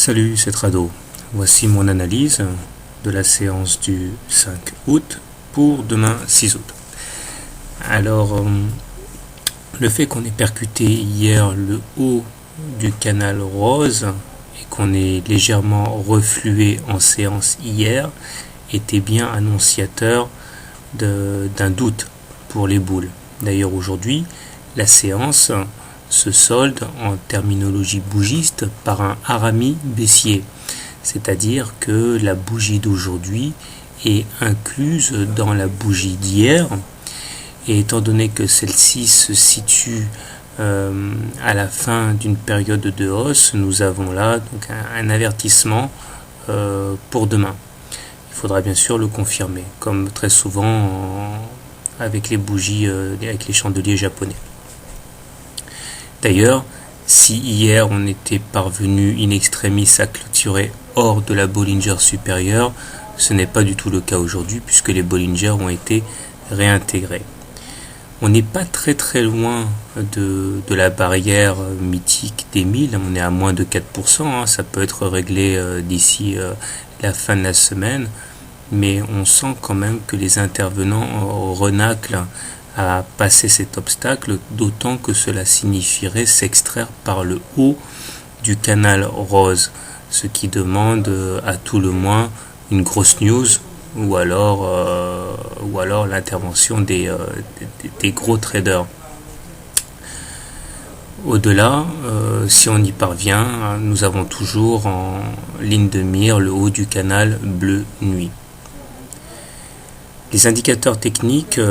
Salut, c'est Trado. Voici mon analyse de la séance du 5 août pour demain 6 août. Alors, le fait qu'on ait percuté hier le haut du canal rose et qu'on ait légèrement reflué en séance hier était bien annonciateur d'un doute pour les boules. D'ailleurs, aujourd'hui, la séance se solde en terminologie bougiste par un harami baissier, c'est-à-dire que la bougie d'aujourd'hui est incluse dans la bougie d'hier, et étant donné que celle-ci se situe à la fin d'une période de hausse, nous avons là donc un avertissement pour demain. Il faudra bien sûr le confirmer, comme très souvent avec les bougies, avec les chandeliers japonais. D'ailleurs, si hier on était parvenu in extremis à clôturer hors de la Bollinger supérieure, ce n'est pas du tout le cas aujourd'hui puisque les Bollinger ont été réintégrés. On n'est pas très loin de la barrière mythique des 1000, on est à moins de 4%, ça peut être réglé d'ici la fin de la semaine, mais on sent quand même que les intervenants renaclent à passer cet obstacle, d'autant que cela signifierait s'extraire par le haut du canal rose, ce qui demande à tout le moins une grosse news ou alors l'intervention des gros traders. Au-delà, si on y parvient, nous avons toujours en ligne de mire le haut du canal bleu nuit. Les indicateurs techniques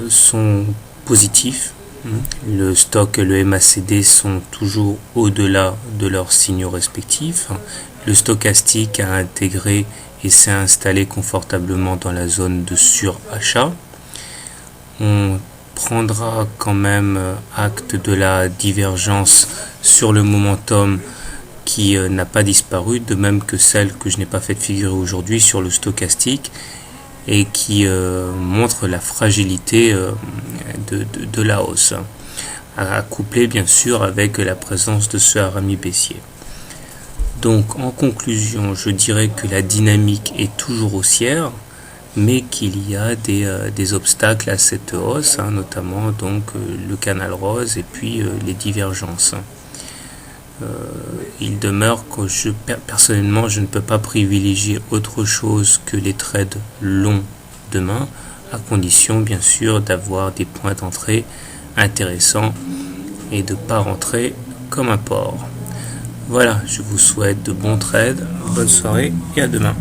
sont positifs. Le stock et le MACD sont toujours au-delà de leurs signaux respectifs. Le stochastique a intégré et s'est installé confortablement dans la zone de surachat. On prendra quand même acte de la divergence sur le momentum qui n'a pas disparu, de même que celle que je n'ai pas fait figurer aujourd'hui sur le stochastique, et qui montre la fragilité de la hausse, à coupler bien sûr avec la présence de ce harami baissier. Donc en conclusion, je dirais que la dynamique est toujours haussière, mais qu'il y a des obstacles à cette hausse, notamment donc le canal rose et puis les divergences. Il demeure que personnellement je ne peux pas privilégier autre chose que les trades longs demain, à condition bien sûr d'avoir des points d'entrée intéressants et de ne pas rentrer comme un porc. Voilà, je vous souhaite de bons trades, bonne soirée et à demain.